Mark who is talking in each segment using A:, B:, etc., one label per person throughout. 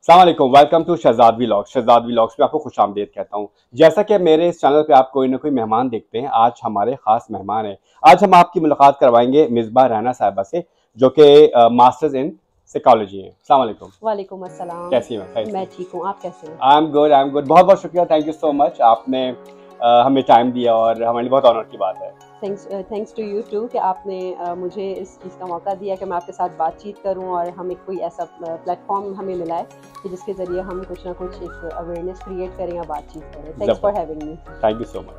A: अस्सलाम वालेकुम, welcome to Shehzad vlogs. Shehzad vlogs में आपको खुशामदीद कहता हूँ। जैसा कि मेरे इस चैनल पे आप कोई ना कोई मेहमान देखते हैं, आज हमारे खास मेहमान हैं। आज हम आपकी मुलाकात करवाएंगे मिसबा राना साहिबा से, जो कि मास्टर्स इन साइकोलॉजी हैं। अस्सलाम वालेकुम।
B: वालेकुम अस्सलाम।
A: कैसी हैं?
B: मैं ठीक हूँ, आप कैसे हैं?
A: I am good, I am good. बहुत बहुत शुक्रिया, थैंक यू सो मच। आपने हमें टाइम दिया और हमारे लिए बहुत ऑनर की बात है।
B: थैंक्स टू यू टू कि आपने मुझे इस चीज़ का मौका दिया कि मैं आपके साथ बातचीत करूं और हमें कोई ऐसा प्लेटफॉर्म हमें मिला है कि जिसके ज़रिए हम कुछ ना कुछ एक अवेयरनेस क्रिएट करें या बातचीत करें। Thanks for having me.
A: Thank you so much.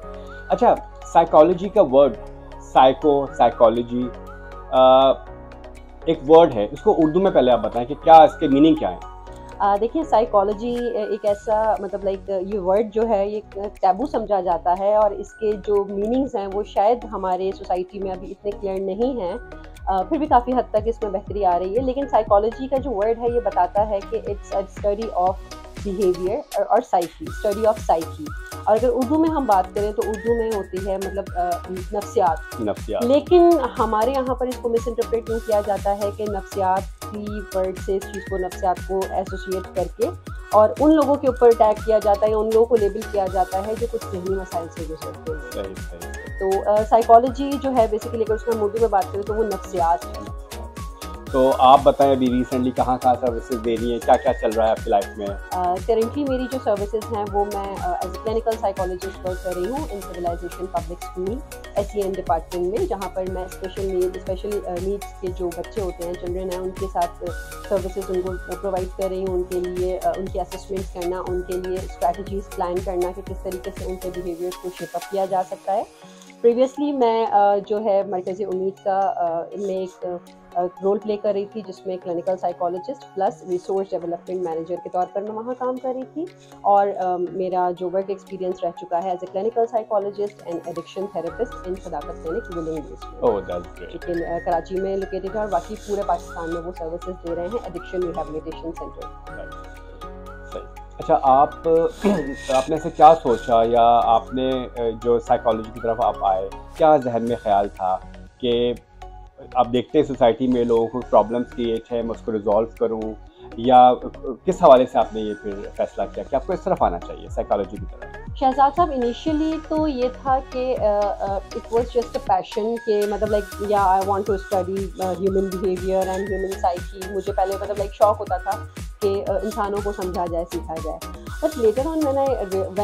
A: अच्छा, साइकोलॉजी का वर्ड साइकोलॉजी एक वर्ड है, इसको उर्दू में पहले आप बताएं कि क्या इसके मीनिंग क्या है।
B: देखिए, साइकोलॉजी एक ऐसा मतलब ये वर्ड जो है ये टैबू समझा जाता है और इसके जो मीनिंग्स हैं वो शायद हमारे सोसाइटी में अभी इतने क्लियर नहीं हैं। फिर भी काफ़ी हद तक इसमें बेहतरी आ रही है, लेकिन साइकोलॉजी का जो वर्ड है ये बताता है कि it's a study of behaviour और साइकी, स्टडी ऑफ साइकी। और अगर उर्दू में हम बात करें तो उर्दू में होती है मतलब नफ्सियात। लेकिन हमारे यहाँ पर इसको मिस इंटरप्रेट यूँ किया जाता है कि नफ्सियात की वर्ड से इस चीज़ को, नफ्सियात को एसोसिएट करके और उन लोगों के ऊपर अटैक किया जाता है, उन लोगों को लेबल किया जाता है जो कुछ ज़हनी मसाइल से गुजरते हैं। तो साइकोलॉजी जो है बेसिकली अगर उसमें उर्दू में बात करें तो वो नफ्सियात है।
A: तो आप बताएं अभी रिसेंटली कहाँ सर्विसेज दे रही हैं, क्या क्या चल रहा है आपकी लाइफ में?
B: करेंटली मेरी जो सर्विसेज हैं वो मैं as a clinical psychologist work कर रही हूँ in Civilization Public School SEN department में, जहाँ पर मैं स्पेशल नीड्स के जो बच्चे होते हैं, चिल्ड्रन हैं, उनके साथ सर्विसेज उनको प्रोवाइड कर रही हूँ। उनके लिए उनकी असेसमेंट करना, उनके लिए स्ट्रैटेजीज प्लान करना कि किस तरीके से उनके बिहेवियर्स को शेपअप किया जा सकता है। प्रीवियसली मैं जो है मरकज़ी उम्मीद का में एक रोल प्ले कर रही थी, जिसमें clinical psychologist plus resource development manager के तौर पर मैं वहाँ काम कर रही थी। और मेरा जो वर्क एक्सपीरियंस रह चुका है as a clinical psychologist and addiction therapist in Sadaqat clinic विलिंग, लेकिन कराची में लोकेटेड है और बाकी पूरे पाकिस्तान में वो सर्विसेज दे रहे हैं एडिक्शन रिहेबिलिटेशन सेंटर।
A: अच्छा, आपने ऐसे क्या सोचा या आपने जो साइकोलॉजी की तरफ आप आए, क्या जहन में ख्याल था कि आप देखते हैं सोसाइटी में लोगों को प्रॉब्लम्स क्रिएट है, मैं उसको रिजॉल्व करूं, या किस हवाले से आपने ये फिर फैसला किया कि आपको इस तरफ आना चाहिए साइकोलॉजी की तरफ?
B: शहजाद साहब, इनिशियली तो ये था कि it was just a passion के मतलब या I want to study human behaviour and human psyche. मुझे पहले मतलब शौक होता था कि इंसानों को समझा जाए, सीखा जाए। But later on when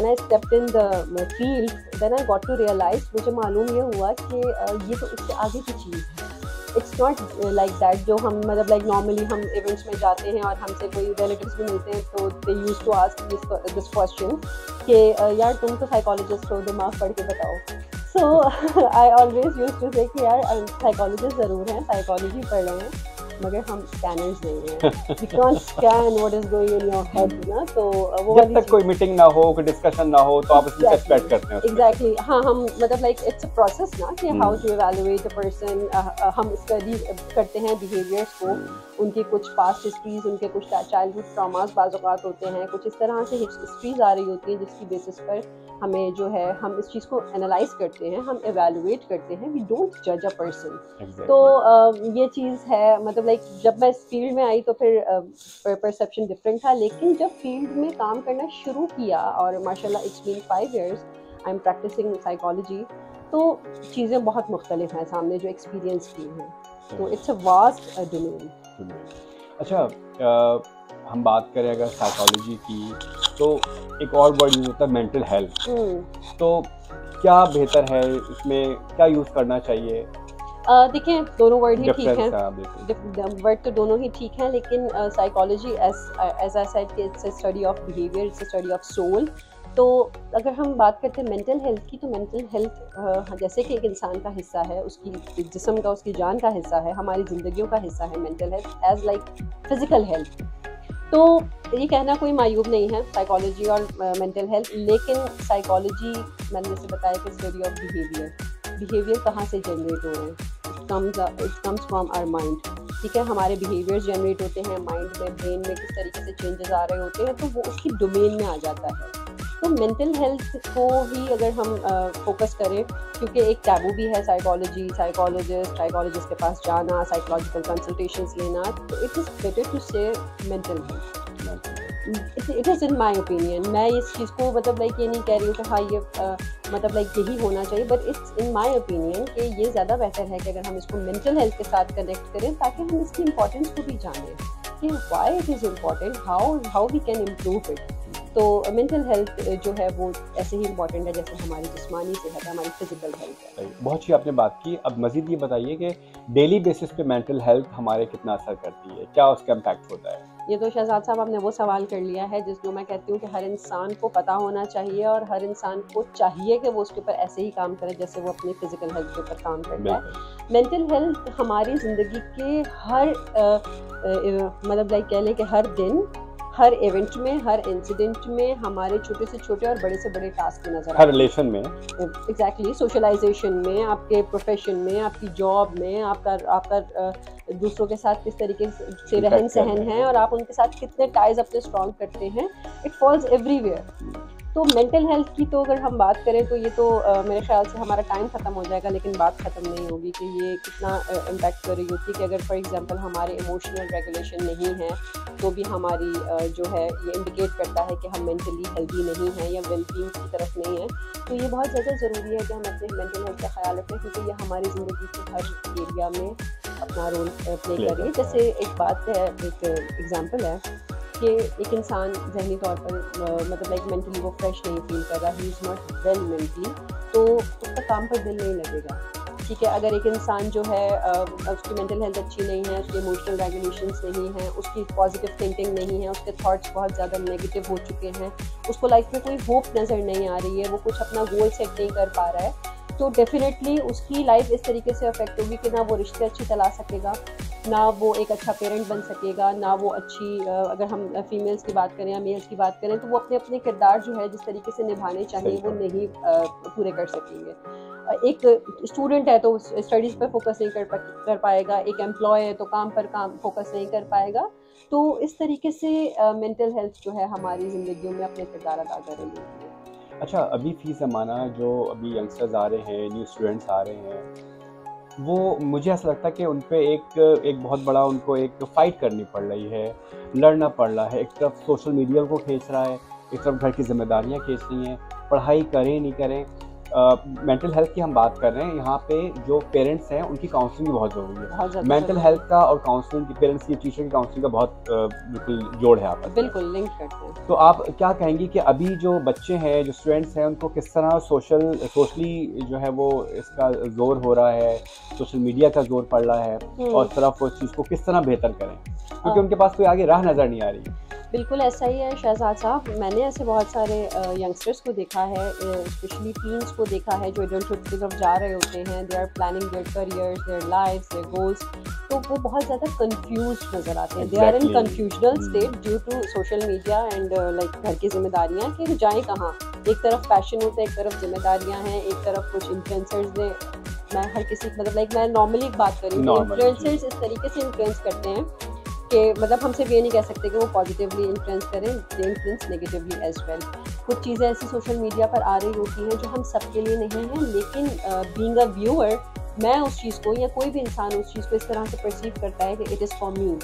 B: I stepped in the field, then I got to realise, मुझे मालूम ये हुआ कि ये तो इससे आगे की चीज़ है। इट्स नॉट लाइक दैट जो हम मतलब नॉर्मली हम इवेंट्स में जाते हैं और हमसे कोई रिलेटिव्स भी मिलते हैं तो they use to ask this question कि यार तुम तो साइकोलॉजिस्ट हो, दिमाग पढ़ के बताओ। सो आई ऑलवेज यूज टू से कि यार साइकोलॉजिस्ट ज़रूर हैं, साइकोलॉजी पढ़ रहे हैं, मगर हम स्कैनर्स नहीं हैं। We can't scan what is going in your head ना। तो वो
A: जब तक कोई मीटिंग ना हो, कोई डिस्कशन ना हो, तो आप उसमें एक्सपेक्ट करते हैं।
B: एग्जैक्टली, हाँ, हम मतलब इट्स अ प्रोसेस ना कि how to evaluate a person. हम स्टडी करते हैं बिहेवियर्स को, उनकी कुछ पास्ट हिस्ट्रीज, उनके कुछ चाइल्डहुड ट्रॉमास बाज़ औक़ात होते हैं, कुछ इस तरह से हिस्ट्रीज आ रही होती हैं जिसकी बेसिस पर हमें जो है हम इस चीज़ को एनालाइज करते हैं, हम एवेलुएट करते हैं। वी डोंट जज अ पर्सन। तो ये चीज़ है मतलब जब मैं इस फील्ड में आई तो फिर परसेप्शन डिफरेंट था, लेकिन जब फील्ड में काम करना शुरू किया और माशाल्लाह it's been 5 years I am practising psychology, तो चीज़ें बहुत मुख्तलिफ हैं सामने जो एक्सपीरियंस की हैं। तो इट्स अ वास्ट डोमेन।
A: अच्छा, हम बात करें अगर साइकोलॉजी की, तो एक और वर्ड यूज़ होता है मेंटल हेल्थ। तो क्या बेहतर है इसमें, क्या यूज़ करना चाहिए?
B: देखिए, दोनों वर्ड ही ठीक हैं, वर्ड तो दोनों ही ठीक हैं, लेकिन psychology as I said it's a study of behaviour, it's a study of soul. तो अगर हम बात करते हैं मेंटल हेल्थ की, तो मेंटल हेल्थ जैसे कि एक इंसान का हिस्सा है, उसकी जिस्म का, उसकी जान का हिस्सा है, हमारी ज़िंदगियों का हिस्सा है mental health as like physical health. तो ये कहना कोई मायूब नहीं है साइकोलॉजी और मेंटल हेल्थ, लेकिन साइकोलॉजी मैंने जैसे बताया कि स्टडी ऑफ बिहेवियर कहाँ से जनरेट हो रहे हैं, it comes from our mind. ठीक है, हमारे बिहेवियर्स जनरेट होते हैं माइंड में, ब्रेन में किस तरीके से चेंजेस आ रहे होते हैं, तो वो उसकी डोमेन में आ जाता है। तो मेंटल हेल्थ को ही अगर हम फोकस करें, क्योंकि एक टैबू भी है साइकोलॉजिस्ट के पास जाना, साइकोलॉजिकल कंसल्टेशंस लेना, तो इट इज़ बेटर टू से mental health. It is in my opinion. मैं इस चीज़ को मतलब लाइक ये नहीं कह रही हूँ कि हाँ ये मतलब लाइक यही होना चाहिए, but it's in my opinion कि ये ज़्यादा बेहतर है कि अगर हम इसको मेंटल हेल्थ के साथ कनेक्ट करें, ताकि हम इसकी इंपॉर्टेंस को भी जानें कि why it is important, how we can improve it. तो मेंटल हेल्थ जो है वो ऐसे ही इम्पॉर्टेंट है जैसे हमारी जिस्मानी सेहत है, हमारी फिजिकल हेल्थ है।
A: बहुत अच्छी आपने बात की। अब मज़ीद ये बताइए कि डेली बेसिस पे मेंटल हेल्थ हमारे कितना असर करती है, क्या उसका इम्पैक्ट होता है?
B: ये तो शहजाद साहब आपने वो सवाल कर लिया है जिसको मैं कहती हूँ कि हर इंसान को पता होना चाहिए, और हर इंसान को चाहिए कि वो उसके ऊपर ऐसे ही काम करे जैसे वो अपनी फिजिकल हेल्थ के ऊपर काम करता है। मेंटल हेल्थ हमारी ज़िंदगी के हर मतलब लाइक कह लें कि हर दिन, हर इवेंट में, हर इंसिडेंट में, हमारे छोटे से छोटे और बड़े से बड़े टास्क में नजर
A: हर रिलेशन में,
B: एग्जैक्टली, सोशलाइजेशन में, आपके प्रोफेशन में, आपकी जॉब में, आपका दूसरों के साथ किस तरीके से रहन सहन है, और आप उनके साथ कितने टाइज अपने स्ट्रॉन्ग करते हैं, इट फॉल्स एवरीवेयर। तो मेंटल हेल्थ की तो अगर हम बात करें तो ये तो मेरे ख्याल से हमारा टाइम ख़त्म हो जाएगा, लेकिन बात ख़त्म नहीं होगी कि ये कितना इम्पैक्ट कर रही होती है। कि अगर फॉर एग्जांपल हमारे इमोशनल रेगुलेशन नहीं है तो भी हमारी जो है ये इंडिकेट करता है कि हम मेंटली हेल्दी नहीं हैं या वेलबींग की तरफ नहीं है। तो ये बहुत ज़्यादा ज़रूरी है कि हम अपने मेंटल हेल्थ का ख्याल रखें, क्योंकि ये हमारी ज़िंदगी के हर एरिया में अपना रोल प्ले कर रही है। जैसे एक बात है, एक एग्जाम्पल है कि एक इंसान जहनी तौर पर मतलब लाइक मेंटली वो फ्रेश नहीं फील कर रहा, he is not well mentally, तो उसका काम पर दिल नहीं लगेगा। ठीक है, अगर एक इंसान जो है उसकी मेंटल हेल्थ अच्छी नहीं है, उसके इमोशनल रेगुलेशंस नहीं है, उसकी पॉजिटिव थिंकिंग नहीं है, उसके थॉट्स बहुत ज़्यादा नेगेटिव हो चुके हैं, उसको लाइफ में कोई होप नज़र नहीं आ रही है, वो कुछ अपना गोल सेट नहीं कर पा रहा है, तो डेफिनेटली उसकी लाइफ इस तरीके से अफेक्ट होगी कि ना वो रिश्ते अच्छी चला सकेगा, ना वो एक अच्छा पेरेंट बन सकेगा, ना वो अच्छी अगर हम फीमेल्स की बात करें या मेल्स की बात करें तो वो अपने अपने किरदार जो है जिस तरीके से निभाने चाहिए वो नहीं पूरे कर सकेंगे। एक स्टूडेंट है तो स्टडीज़ पर फोकस नहीं कर पाएगा, एक एम्प्लॉय है तो काम पर फोकस नहीं कर पाएगा। तो इस तरीके से मेंटल हेल्थ जो है हमारी ज़िंदगियों में अपने किरदार अदा कर रही होती है।
A: अच्छा, अभी फ़ी ज़माना जो अभी यंगस्टर्स आ रहे हैं, न्यू स्टूडेंट्स आ रहे हैं, वो मुझे ऐसा लगता है कि उन पे एक बहुत बड़ा उनको एक फ़ाइट करनी पड़ रही है, लड़ना पड़ रहा है। एक तरफ सोशल मीडिया को खींच रहा है, एक तरफ घर की ज़िम्मेदारियाँ खींच रही हैं, पढ़ाई करें नहीं करें। मेंटल हेल्थ की हम बात कर रहे हैं, यहाँ पे जो पेरेंट्स हैं उनकी काउंसलिंग भी बहुत ज़रूरी है। मेंटल हेल्थ का और काउंसलिंग की, पेरेंट्स की, टीचर की काउंसलिंग का बहुत बिल्कुल जोड़ है आपस में।
B: बिल्कुल लिंक करते हैं।
A: तो आप क्या कहेंगी कि अभी जो बच्चे हैं, जो स्टूडेंट्स हैं, उनको किस तरह सोशली जो है वो इसका ज़ोर हो रहा है, सोशल मीडिया का ज़ोर पड़ रहा है, और तरफ उस चीज़ को किस तरह बेहतर करें, क्योंकि उनके पास कोई आगे राह नज़र नहीं आ रही।
B: बिल्कुल ऐसा ही है शहजाद साहब, मैंने ऐसे बहुत सारे यंगस्टर्स को देखा है, स्पेशली टीन्स को देखा है जो एडल्टहुड की तरफ जा रहे होते हैं, they are planning their careers, their lives, their goals, तो वो बहुत ज़्यादा कंफ्यूज्ड नज़र आते हैं। They are in confusional state due to social media and like घर की जिम्मेदारियाँ कि जाएँ कहाँ। एक तरफ पैशन होता है, एक तरफ जिम्मेदारियाँ हैं, एक तरफ कुछ इन्फ्लुएंसर्स ने, मैं हर किसी मतलब लाइक मैं नॉर्मली बात कर रही हूँ, इन्फ्लुएंसर्स इस तरीके से इन्फ्लुएंस करते हैं कि मतलब हम सिर्फ ये नहीं कह सकते कि वो पॉजिटिवली इन्फ्लुएंस करें, they influence negatively as well. कुछ चीज़ें ऐसी सोशल मीडिया पर आ रही होती हैं जो हम सबके लिए नहीं हैं, लेकिन बीइंग अ व्यूअर मैं उस चीज़ को, या कोई भी इंसान उस चीज़ को इस तरह से परसीव करता है कि इट इज़ फॉर मी,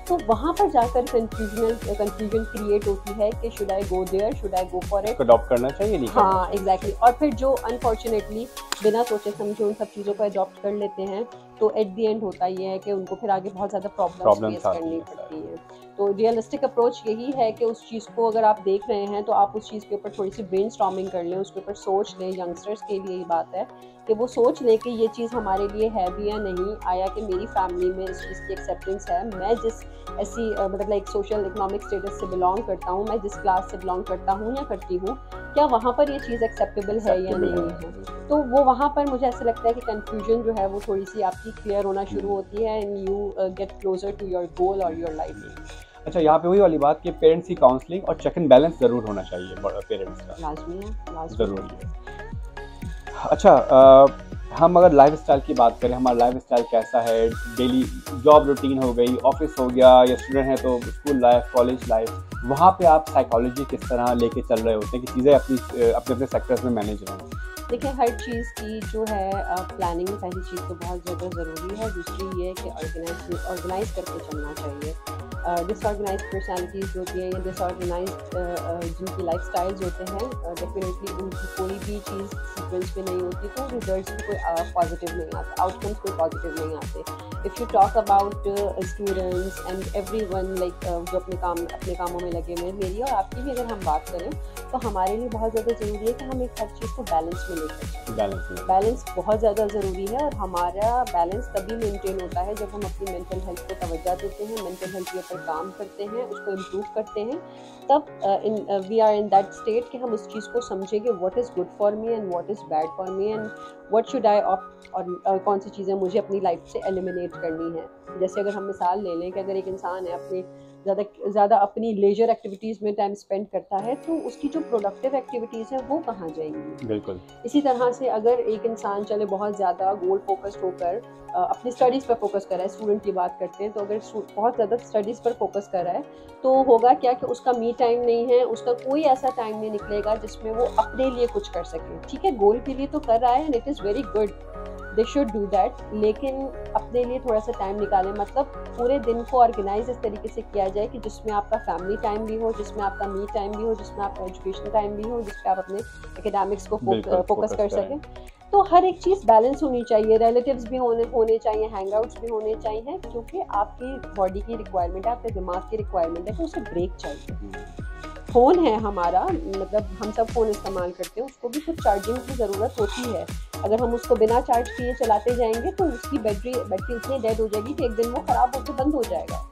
B: तो वहाँ पर जाकर कंफ्यूजन क्रिएट होती है कि should I go there, should I go for it,
A: adopt करना चाहिए नहीं।
B: हाँ एग्जैक्टली। और फिर जो अनफॉर्चुनेटली बिना सोचे समझे उन सब चीज़ों को अडॉप्ट कर लेते हैं, तो एट दी एंड होता ये है कि उनको फिर आगे बहुत ज़्यादा प्रॉब्लम्स फेस करनी पड़ती हैं। तो रियलिस्टिक अप्रोच यही है कि उस चीज़ को अगर आप देख रहे हैं तो आप उस चीज़ के ऊपर थोड़ी सी ब्रेनस्टॉर्मिंग कर लें, उसके ऊपर सोच लें। यंगस्टर्स के लिए ये बात है कि वो सोच लें कि ये चीज़ हमारे लिए है भी या नहीं, आया कि मेरी फैमिली में इस चीज़ की एक्सेप्टेंस है, मैं जिस ऐसी मतलब लाइक सोशल इकोनॉमिक स्टेटस से बिलोंग करता हूँ, मैं जिस क्लास से बिलोंग करता हूँ या करती हूँ, क्या वहाँ पर ये चीज़ एक्सेप्टेबल है या नहीं है। तो वो वहाँ पर मुझे ऐसा लगता है कि कन्फ्यूजन जो है वो थोड़ी सी आपकी क्लियर होना शुरू होती है and you get closer to your goal और योर लाइफ।
A: अच्छा, यहाँ पे वही वाली बात कि पेरेंट्स की काउंसलिंग और चेक एंड बैलेंस ज़रूर होना चाहिए पेरेंट्स का,
B: लाजमी है,
A: ज़रूरी है। अच्छा, हम अगर लाइफस्टाइल की बात करें, हमारा लाइफस्टाइल कैसा है, डेली जॉब रूटीन हो गई, ऑफिस हो गया, या स्टूडेंट है तो स्कूल लाइफ, कॉलेज लाइफ, वहाँ पे आप साइकोलॉजी किस तरह लेके चल रहे होते हैं कि चीज़ें अपने अपने सेक्टर्स में मैनेज रहें?
B: देखिए, हर चीज़ की जो है प्लानिंग पहली चीज़ तो बहुत ज़्यादा ज़रूरी है, दूसरी ये है कि ऑर्गेनाइज करके चलना चाहिए। डिसऑर्गेनाइज पर्सनैलिटीज़ होती हैं या डिसऑर्गेनाइज जिनकी लाइफ स्टाइल्स होते हैं, डेफिनेटली उनकी कोई भी चीज़ सीक्वेंस में नहीं होती तो रिजल्ट्स भी कोई पॉजिटिव नहीं आते, आउटकम्स कोई पॉजिटिव नहीं आते। If you talk about students and everyone like जो अपने कामों में लगे हुए हैं, मेरी और आपकी भी अगर हम बात करें तो हमारे लिए बहुत ज़्यादा ज़रूरी है कि हम एक हर चीज़ को बैलेंस में लेकर चलें। बैलेंस बहुत ज़्यादा ज़रूरी है और हमारा बैलेंस तभी मेंटेन होता है जब हम अपनी मेंटल हेल्थ को तवज्जो देते हैं, मेंटल हेल्थ के ऊपर काम करते हैं, उसको इम्प्रूव करते हैं, तब we are in that state कि हम उस चीज़ को समझें कि what is good for me and what is bad for me and what should I opt, और कौन सी चीज़ें मुझे अपनी लाइफ से एलिमिनेट करनी है। जैसे अगर हम मिसाल ले लें कि अगर एक इंसान है अपने ज़्यादा अपनी लेजर एक्टिविटीज़ में टाइम स्पेंड करता है तो उसकी जो प्रोडक्टिव एक्टिविटीज़ हैं वो कहाँ जाएंगी।
A: बिल्कुल।
B: इसी तरह से अगर एक इंसान चले बहुत ज़्यादा गोल फोकस्ड होकर अपनी स्टडीज़ पर फोकस कर रहा है, स्टूडेंट की बात करते हैं, तो अगर बहुत ज़्यादा स्टडीज़ पर फोकस कर रहा है तो होगा क्या कि उसका मी टाइम नहीं है, उसका कोई ऐसा टाइम नहीं निकलेगा जिसमें वो अपने लिए कुछ कर सके। ठीक है, गोल के लिए तो कर रहा है and it is very good, they should do that, लेकिन अपने लिए थोड़ा सा टाइम निकालें। मतलब पूरे दिन को ऑर्गेनाइज इस तरीके से किया जाए कि जिसमें आपका फैमिली टाइम भी हो, जिसमें आपका मी टाइम भी हो, जिसमें आपका एजुकेशन टाइम भी हो, जिसमें आप अपने एकेडमिक्स को फोकस कर सकें। तो हर एक चीज़ बैलेंस होनी चाहिए, रिलेटिव्स भी होने चाहिए, हैंगआउट्स भी होने चाहिए, क्योंकि आपकी बॉडी की रिक्वायरमेंट है, आपके दिमाग की रिक्वायरमेंट है, तो उसे ब्रेक चाहिए। फ़ोन है हमारा, मतलब हम सब फ़ोन इस्तेमाल करते हैं, उसको भी कुछ चार्जिंग की ज़रूरत होती है। अगर हम उसको बिना चार्ज किए चलाते जाएंगे तो उसकी बैटरी इतनी डेड हो जाएगी कि एक दिन वो ख़राब होकर बंद हो जाएगा।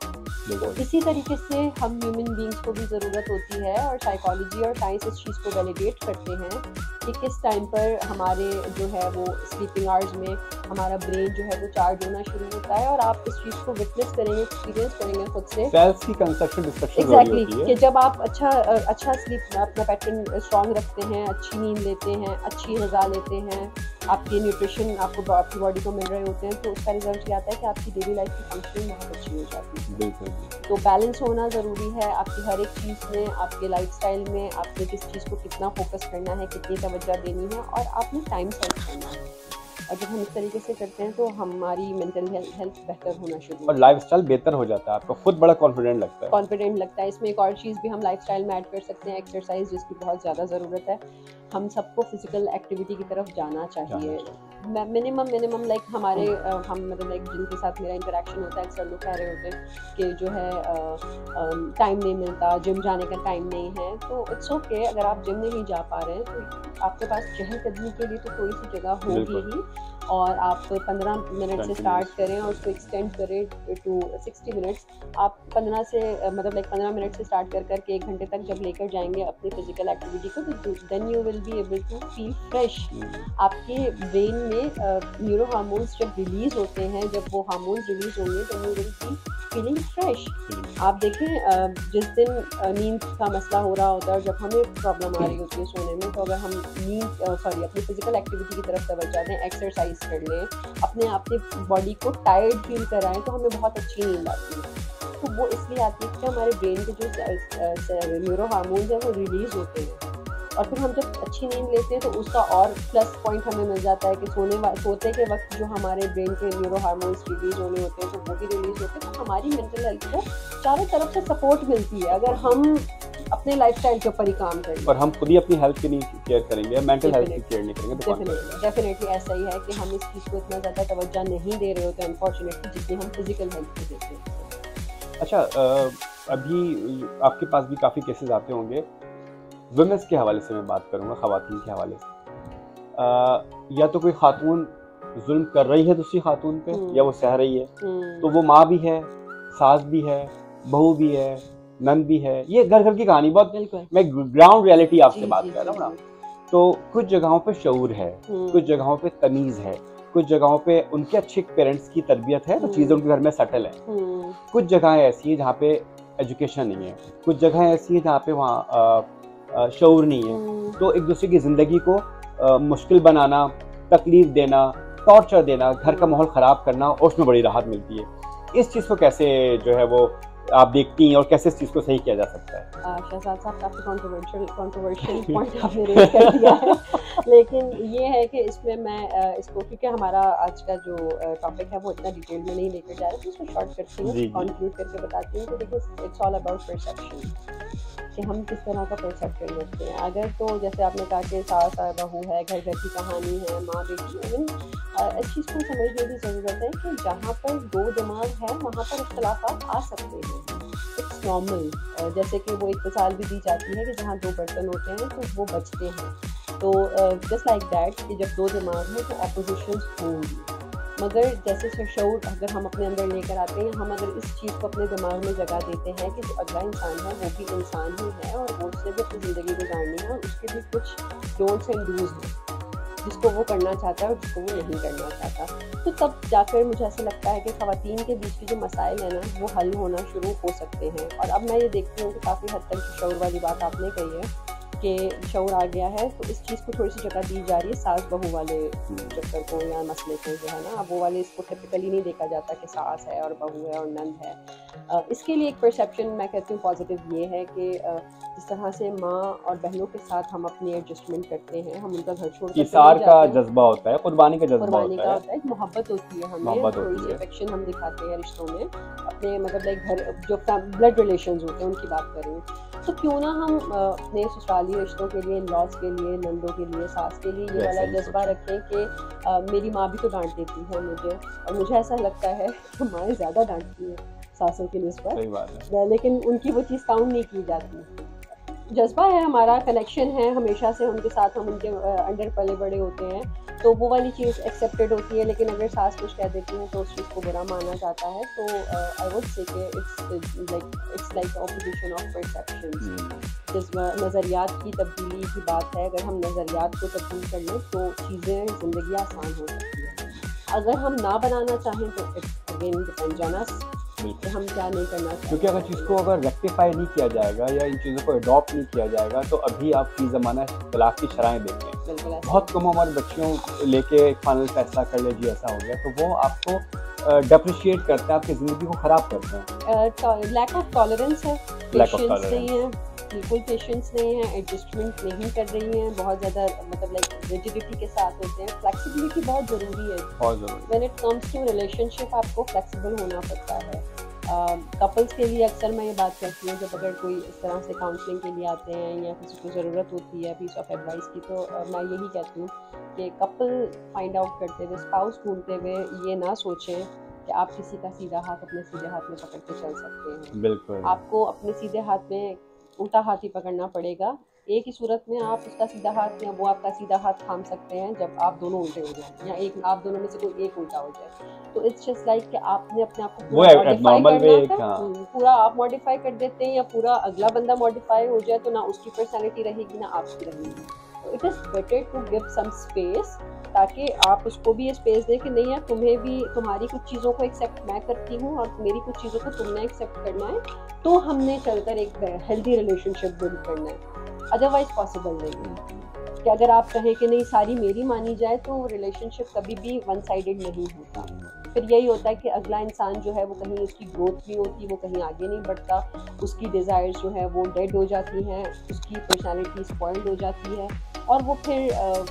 B: तो इसी तरीके से हम ह्यूमन बींग्स को भी ज़रूरत होती है, और साइकोलॉजी और साइंस इस चीज़ को वैलिडेट करते हैं कि किस टाइम पर हमारे जो है वो स्लीपिंग आवर्स में हमारा ब्रेन जो है वो चार्ज होना शुरू होता है। और आप इस चीज़ को विटनेस करेंगे, एक्सपीरियंस करेंगे खुद से।
A: सेल्स की कंस्ट्रक्शन डिस्ट्रक्शन
B: एग्जैक्टली कि जब आप अच्छा स्लीप अपना पैटर्न स्ट्रॉन्ग रखते हैं, अच्छी नींद लेते हैं, अच्छी ग़िज़ा लेते हैं, आपके न्यूट्रिशन आपको आपकी बॉडी को मिल रहे होते हैं, तो उसका रिजल्ट ये आता है कि आपकी डेली लाइफ की फंक्शनिंग बहुत अच्छी हो जाती है।
A: बिल्कुल।
B: तो बैलेंस होना ज़रूरी है आपकी हर एक चीज़ में, आपके लाइफस्टाइल में, आपने किस चीज़ को कितना फोकस करना है, कितनी तवज्जो देनी है, और आपने टाइम सेट करना है। और जब हम इस तरीके से करते हैं तो हमारी मेंटल हेल्थ बेहतर होना शुरू
A: और लाइफस्टाइल बेहतर हो जाता है, आपको खुद बड़ा कॉन्फिडेंट लगता है। इसमें एक और चीज़ भी हम लाइफस्टाइल में ऐड कर सकते हैं, एक्सरसाइज, जिसकी बहुत ज़्यादा ज़रूरत है। हम सबको फिजिकल एक्टिविटी की तरफ जाना चाहिए। मिनिमम लाइक हमारे हम मतलब लाइक जिनके साथ मेरा इंटरेक्शन होता है, अक्सर लोग कह रहे होते हैं कि जो है टाइम नहीं मिलता, जिम जाने का टाइम नहीं है। तो इट्स ओके, अगर आप जिम नहीं जा पा रहे हैं तो आपके पास चहलकदमी के लिए तो कोई सी जगह होगी ही, और आप 15 मिनट से स्टार्ट करें और उसको एक्सटेंड करें टू 60 मिनट्स। आप 15 से मतलब लाइक 15 मिनट से स्टार्ट करके 1 घंटे तक जब लेकर जाएंगे अपनी फिजिकल एक्टिविटी को, तो then you will be able to feel fresh. आपके ब्रेन में न्यूरो हार्मोन्स जब रिलीज होते हैं, जब वो हार्मोन्स रिलीज होंगे तो you will be feeling fresh. आप देखें जिस दिन नींद का मसला हो रहा होता है और जब हमें प्रॉब्लम आ रही होती है सोने में, तो अगर हम अपनी फिजिकल एक्टिविटी की तरफ तवज्जो दें, एक्सरसाइज कर लें, अपनी बॉडी को टायर्ड फील कराएं, तो हमें बहुत अच्छी नींद आती है। तो वो इसलिए आती है कि हमारे ब्रेन के जो न्यूरो हार्मोन्स हैं वो रिलीज होते हैं, और फिर हम जब अच्छी नींद लेते हैं तो उसका और प्लस पॉइंट हमें मिल जाता है कि सोते के वक्त जो हमारे ब्रेन के न्यूरो हार्मोन्स रिलीज होने होते हैं, तो वो भी रिलीज होते हैं, तो हमारी मेंटल हेल्थ को चारों तरफ से सपोर्ट मिलती है अगर हम अपने लाइफस्टाइल के ऊपर ही काम करें। और हम खुद ही अपनी हेल्थ की नहीं केयर करेंगे, मेंटल हेल्थ की केयर नहीं करेंगे तो
B: डेफिनेटली ऐसा ही है कि हम इस चीज़ को इतना ज़्यादा तवज्जो नहीं दे रहे होते अनफॉर्चुनेटली, जितनी हम फिजिकल हेल्थ को देते हैं।
A: अच्छा, अभी आपके पास भी काफ़ी केसेस आते होंगे, वुमेन्स के हवाले से मैं बात करूँगा, ख़वातीन के हवाले से। या तो कोई खातून जुल्म कर रही है दूसरी खातून पे, या वो सह रही है, तो वो माँ भी है, सास भी है, बहू भी है, नंद भी है। ये घर घर की कहानी, बहुत मैं ग्राउंड रियलिटी आपसे बात कर रहा हूँ ना। तो कुछ जगहों पे शऊर है, कुछ जगहों पे तमीज़ है, कुछ जगहों पे उनके अच्छे पेरेंट्स की तरबियत है, तो चीज़ें उनके घर में सेटल है। कुछ जगहें ऐसी हैं जहाँ पे एजुकेशन नहीं है, कुछ जगहें ऐसी हैं जहाँ पे वहाँ शऊर नहीं है। तो एक दूसरे की ज़िंदगी को मुश्किल बनाना, तकलीफ देना, टॉर्चर देना, घर का माहौल ख़राब करना, और उसमें बड़ी राहत मिलती है। इस चीज़ को कैसे जो है वो आप देखती हैं और कैसे इस चीज़ को सही किया जा सकता है?
B: शहजाद साहब काफ़ी कंट्रोवर्शियल पॉइंट आपने रेज कर दिया है लेकिन ये है कि इसमें मैं इसको, क्योंकि हमारा आज का जो टॉपिक है वो इतना डिटेल में नहीं लेकर जा रहा, तो इसको शॉर्ट करती हूँ, कंक्लूड करके बताती हूँ कि देखिए इट्स ऑल अबाउट परसेप्शन, कि हम किस तरह का परसेप्शन रखते हैं। अगर तो जैसे आपने कहा कि सास बहू है, घर घर की कहानी है, माँ बेटी, इवन इस चीज़ को समझने की ज़रूरत है कि जहाँ पर दो दिमाग है वहाँ पर इख्तलाफात आ सकते हैं, इट्स नॉर्मल। जैसे कि वो एक मिसाल भी दी जाती है कि जहाँ दो बर्तन होते हैं तो वो बचते हैं, तो जस्ट लाइक दैट कि जब दो दिमाग हैं तो अपोजिशंस होंगी, मगर जैसे शऊर अगर हम अपने अंदर लेकर आते हैं, हम अगर इस चीज़ को अपने दिमाग में जगह देते हैं कि जो अगला इंसान है वो भी इंसान ही है और वो उसने भी अपनी ज़िंदगी गुजारनी है और उसके भी कुछ डोंट्स एंड डूज हैं जिसको वो करना चाहता है और जिसको वो नहीं करना चाहता, तो तब जाकर मुझे ऐसा लगता है कि ख़वातीन के बीच के जो मसाइल हैं ना वो हल होना शुरू हो सकते हैं। और अब मैं ये देखती हूँ कि काफ़ी हद तक शऊर वाली बात आपने कही है कि शऊर आ गया है, तो इस चीज़ को थोड़ी सी जगह दी जा रही है सास बहू वाले चक्कर को या मसले को, जो है ना, अब वो वाले इसको टिपिकली नहीं देखा जाता कि सास है और बहू है और नंद है। इसके लिए एक परसेप्शन मैं कहती हूँ पॉजिटिव ये है कि जिस तरह से माँ और बहनों के साथ हम अपनी एडजस्टमेंट करते हैं, हम उनका घर छोड़
A: इसार का जज्बा होता है, कुर्बानी का जज्बा होता है,
B: मोहब्बत होती है, हमें थोड़ी सी अफेक्शन हम दिखाते हैं रिश्तों में अपने, मतलब लाइक घर जो ब्लड रिलेशंस होते हैं उनकी बात करें, तो क्यों ना हम अपने ससुराली रिश्तों के लिए, लॉस के लिए, नंदों के लिए, सास के लिए ये वाला जज्बा रखें कि मेरी माँ भी तो डांट देती है मुझे, और मुझे ऐसा लगता है कि माएँ ज़्यादा डांटती हैं सासों की निस्बत, लेकिन उनकी वो चीज़ काउंट नहीं की जाती। जज्बा है हमारा, कनेक्शन है, हमेशा से उनके साथ हम उनके अंडर पले बड़े होते हैं, तो वो वाली चीज़ एक्सेप्टेड होती है। लेकिन अगर सास कुछ कह देती हैं तो उस चीज़ को बुरा माना जाता है, तो आई वुड से कि it's like opposition of perceptions. जिस नज़रियात की तब्दीली की बात है, अगर हम नज़रियात को तब्दील कर लें तो चीज़ें, ज़िंदगी आसान हो सकती है। अगर हम ना बनाना चाहें तो it again depends on us कि हम क्या नहीं करना चाहते,
A: क्योंकि अगर चीज़ को अगर रेक्टिफाई नहीं किया जाएगा या इन चीज़ों को अडॉप्ट नहीं किया जाएगा, तो अभी आप फी ज़माना इख्तिलाफ की शराएँ देखें, बहुत कम उम्र बच्चियों लेके फाइनल फैसला कर ले जी ऐसा हो गया, तो वो आपको डेप्रिशिएट करते हैं, आपकी ज़िंदगी को ख़राब करते हैं।
B: लैक ऑफ टॉलरेंस है, पेशेंस नहीं है, बिल्कुल पेशेंस नहीं है, एडजस्टमेंट नहीं कर रही हैं, बहुत ज़्यादा मतलब लाइक रिजिडिटी के साथ होते हैं। फ्लेक्सिबिलिटी बहुत ज़रूरी है,
A: बहुत ज़रूरी।
B: When it comes to relationship आपको फ्लेक्सिबल होना पड़ता है। कपल्स के लिए अक्सर मैं ये बात करती हूँ, जब अगर कोई इस तरह से काउंसलिंग के लिए आते हैं या किसी को ज़रूरत होती है पीस ऑफ एडवाइस की, तो मैं यही कहती हूँ कि कपल फाइंड आउट करते हुए, स्पाउस ढूंढते हुए ये ना सोचें कि आप किसी का सीधा हाथ अपने सीधे हाथ में पकड़ के चल सकते हैं।
A: बिल्कुल, आपको
B: अपने सीधे हाथ में उल्टा हाथ ही पकड़ना पड़ेगा। एक ही सूरत में आप उसका सीधा हाथ या वो आपका सीधा हाथ थाम सकते हैं जब आप दोनों उल्टे हो जाएं, या एक आप दोनों में से कोई एक उल्टा हो जाए। तो इट्स जस्ट लाइक कि आपने अपने आप को पूरा आप मॉडिफाई कर देते हैं या पूरा अगला बंदा मॉडिफाई हो जाए, तो ना उसकी पर्सनैलिटी रहेगी ना आपकी रहेगी। तो it is better to give some space, ताकि आप उसको भी ये स्पेस दें कि नहीं यार, तुम्हें भी तुम्हारी कुछ चीज़ों को एक्सेप्ट मैं करती हूँ और मेरी कुछ चीज़ों को तुमने एक्सेप्ट करना है, तो हमने चलकर एक हेल्दी रिलेशनशिप बिल्ड करना है। अदरवाइज पॉसिबल नहीं है कि अगर आप कहें कि नहीं सारी मेरी मानी जाए, तो रिलेशनशिप कभी भी वन साइडेड नहीं होता। फिर यही होता है कि अगला इंसान जो है वो कहीं उसकी ग्रोथ नहीं होती, वो कहीं आगे नहीं बढ़ता, उसकी डिज़ायर्स जो है वो डेड हो जाती हैं, उसकी पर्सनैलिटी स्पॉइल्ड हो जाती है और वो फिर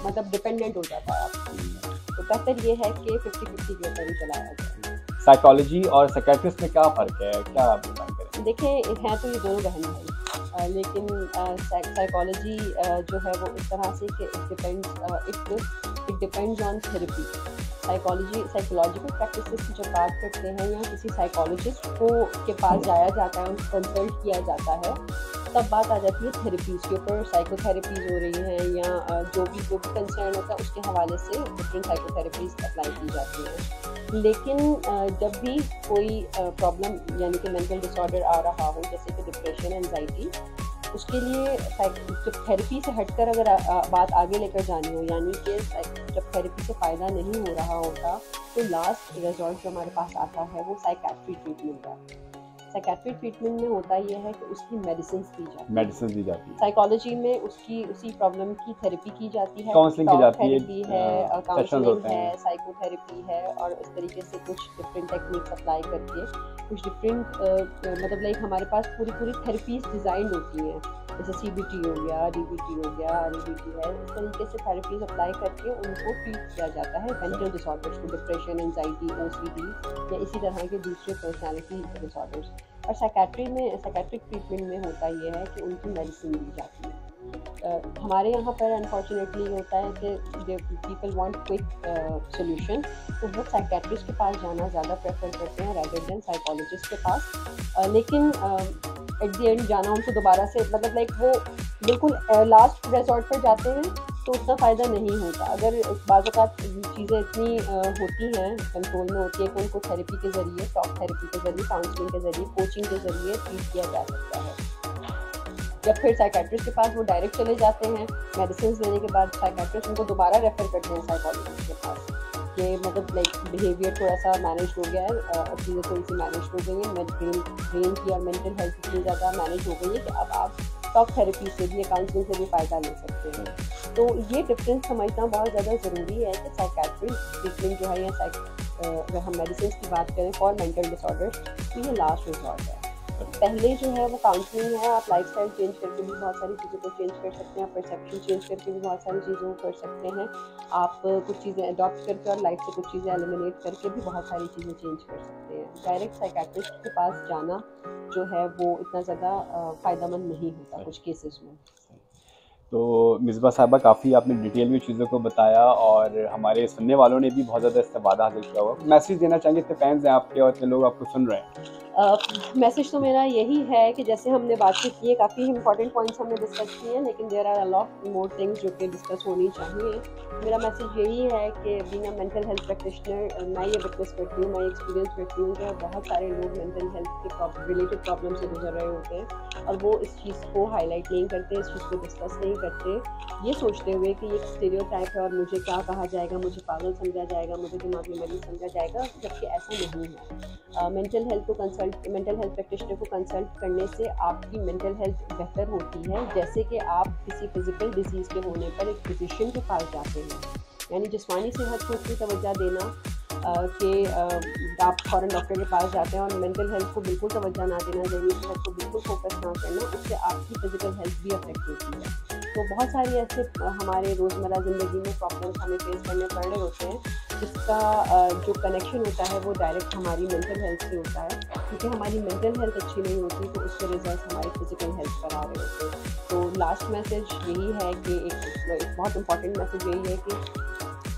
B: मतलब डिपेंडेंट हो जाता है आपको। तो बेहतर ये है कि 50-50 के ऊपर ही चलाया जाए।
A: साइकोलॉजी और साइकियाट्रिस्ट में क्या फ़र्क है, क्या आप बता करें?
B: देखिए, हैं तो ये दोनों बहन भाई, लेकिन साइकोलॉजी जो है वो इस तरह से कि it depends on therapy. Psychological practices की जब बात करते हैं या किसी साइकोलॉजिस्ट को के पास जाया जाता है, उनको कंसल्ट किया जाता है, तब बात आ जाती है थेरेपीज़ के ऊपर। साइकोथेरेपीज़ हो रही हैं या जो भी कंसर्न होता है उसके हवाले से डिफरेंट साइकोथेरेपीज़ अप्लाई की जाती हैं। लेकिन जब भी कोई प्रॉब्लम यानी कि मेंटल डिसऑर्डर आ रहा हो, जैसे कि डिप्रेशन, एंजाइटी, उसके लिए जब थेरेपी से हटकर अगर बात आगे लेकर जानी हो, यानी कि जब थेरेपी से फ़ायदा नहीं हो रहा होता, तो लास्ट रिजॉर्ट जो हमारे पास आता है वो साइकियाट्री ट्रीटमेंट है। साइकेट्रिक ट्रीटमेंट में होता ये है कि उसकी मेडिसिन दी जाती है।
A: है।
B: साइकोलॉजी में उसकी उसी प्रॉब्लम की थेरेपी की जाती है,
A: काउंसलिंग की जाती
B: है, काउंसलिंग है, साइकोथेरेपी है, और इस तरीके से कुछ डिफरेंट टेक्निक्स अप्लाई करके कुछ डिफरेंट मतलब लाइक हमारे पास पूरी थेरेपीज डिज़ाइन होती हैं, जैसे CBT हो गया, DBT हो गया, REBT है, इस तरीके से थेरेपीज अप्लाई करके उनको ट्रीट किया जाता है मेंटल डिसऑर्डर्स को, डिप्रेशन, एंजाइटी, OCD या इसी तरह के दूसरे पर्सनालिटी डिसऑर्डर्स। और साइकेट्रिक ट्रीटमेंट में होता ये है कि उनकी मेडिसिन दी जाती है। हमारे यहाँ पर अनफॉर्चुनेटली होता है कि पीपल वांट क्विक सोल्यूशन, तो वो साइकेट्रिस्ट के पास जाना ज़्यादा प्रेफर करते हैं रैदर देन साइकोलॉजिस्ट के पास। लेकिन एट द एंड जाना उनको दोबारा से मतलब लाइक वो बिल्कुल लास्ट रिजॉर्ट पर जाते हैं तो उतना फ़ायदा नहीं होता। अगर बाज़ औक़ात चीज़ें इतनी होती हैं, कंट्रोल में होती है कि उनको थेरेपी के ज़रिए, टॉक थेरेपी के ज़रिए, काउंसलिंग के ज़रिए, कोचिंग के ज़रिए ट्रीट किया जा सकता है। जब फिर साइकेट्रिस्ट के पास वो डायरेक्ट चले जाते हैं, मेडिसिन लेने के बाद साइकेट्रिस्ट उनको दोबारा रेफ़र करते हैं साइकोलॉजिस्ट के पास कि मतलब लाइक बिहेवियर थोड़ा सा मैनेज हो गया है, चीज़ें थोड़ी सी मैनेज हो गई हैं, ब्रेन की और मेंटल हेल्थ इतनी ज़्यादा मैनेज हो गई है कि अब आप टॉक थेरेपी से भी, काउंसलिंग से भी फ़ायदा ले सकते हैं। तो ये डिफरेंस समझना बहुत ज़्यादा ज़रूरी है कि साइकेट्रिक ट्रीटमेंट जो है या अगर हम मेडिसिन की बात करें फॉर मेंटल डिसऑर्डर तो ये लास्ट रिजॉर्ट है। पहले जो है वो काउंसलिंग है, आप लाइफस्टाइल चेंज करके भी बहुत सारी चीज़ों को चेंज कर सकते हैं, परसेप्शन चेंज करके भी बहुत सारी चीज़ों को कर सकते हैं, आप कुछ चीज़ें अडॉप्ट करके और लाइफ से कुछ चीज़ें एलिमिनेट करके भी बहुत सारी चीज़ें चेंज कर सकते हैं। डायरेक्ट साइकेट्रिस्ट के पास जाना जो है वो इतना ज़्यादा फ़ायदेमंद नहीं होता कुछ केसेस में।
A: तो मिसबा साहिबा, काफ़ी आपने डिटेल में चीज़ों को बताया और हमारे सुनने वालों ने भी बहुत ज़्यादा इस्तेफ़ादा हासिल किया हुआ। मैसेज देना चाहेंगे, इतने फैंस हैं आपके और इतने लोग आपको सुन रहे हैं।
B: मैसेज तो मेरा यही है कि जैसे हमने बातचीत की है, काफ़ी इंपॉर्टेंट पॉइंट्स हमने डिस्कस किए हैं, लेकिन there are a lot more things जो कि डिस्कस होनी चाहिए। मेरा मैसेज यही है कि being a mental health practitioner मैं ये विटनेस करती हूँ, मैं ये एक्सपीरियंस करती हूँ कि बहुत सारे लोग मेंटल हेल्थ के रिलेटेड प्रॉब्लम से गुजर रहे होते हैं और वो इस चीज़ को हाईलाइट नहीं करते, इस चीज़ को डिस्कस नहीं करते, ये सोचते हुए कि ये एक स्टीरियोटाइप है और मुझे क्या कहा जाएगा, मुझे पागल समझा जाएगा, मुझे दिमाग में मरीज समझा जाएगा, जबकि ऐसा नहीं है। मेंटल हेल्थ प्रैक्टिशनर को कंसल्ट करने से आपकी मेंटल हेल्थ बेहतर होती है, जैसे कि आप किसी फिजिकल डिजीज़ के होने पर एक फिजिशियन के पास जाते हैं। यानी जिस्मानी सेहत को उतनी तवज्जो देना कि आप फ़ौरन डॉक्टर के पास जाते हैं और मेंटल हेल्थ को बिल्कुल तवज्जो ना देना, ज़रूरी सेहत को बिल्कुल फोकस ना करना, उससे आपकी फिजिकल हेल्थ भी अफेक्ट होती है। तो बहुत सारी ऐसे हमारे रोज़मर्रा ज़िंदगी में प्रॉब्लम्स हमें फेस करने पड़ रहे होते हैं, जिसका जो कनेक्शन होता है वो डायरेक्ट हमारी मेंटल हेल्थ से होता है, क्योंकि हमारी मेंटल हेल्थ अच्छी नहीं होती तो उसके रिजल्ट हमारी फिजिकल हेल्थ पर आ रहे होते हैं। तो लास्ट मैसेज यही है कि एक बहुत इंपॉर्टेंट मैसेज यही है कि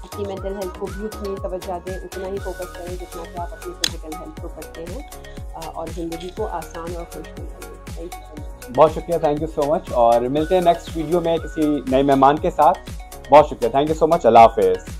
B: अपनी मेंटल हेल्थ को भी उतनी तवज्जो दें, उतना ही फोकस करें जितना कि आप अपनी फिजिकल हेल्थ को करते हैं और ज़िंदगी को आसान और खुशहाल करें। Thank you so much.
A: बहुत शुक्रिया, थैंक यू सो मच, और मिलते हैं नेक्स्ट वीडियो में किसी नए मेहमान के साथ। बहुत शुक्रिया, थैंक यू सो मच, अल्लाह हाफ़िज़।